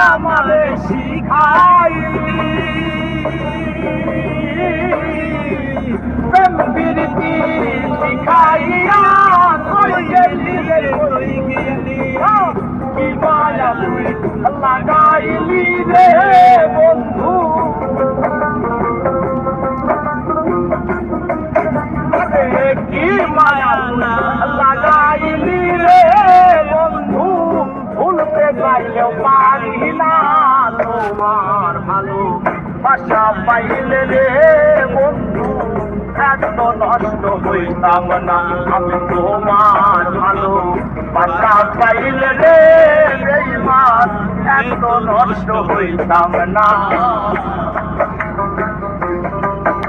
আমারে শিখাইলি প্রেম প্রীতি শিখাইয়া তুই গেলি রে তুই গেলি কি মায়া তুই লাগাইলি রে বন্ধু কি মায়া লাগাইলি রে বন্ধু ভুলতে চাইলেও পারি না তোমার ভালো বাসা পাইলে রে বন্ধু এত নষ্ট হইতাম না আমি তোমার ভালো বাসা পাইলে রে বেঈমান এত নষ্ট হইতাম না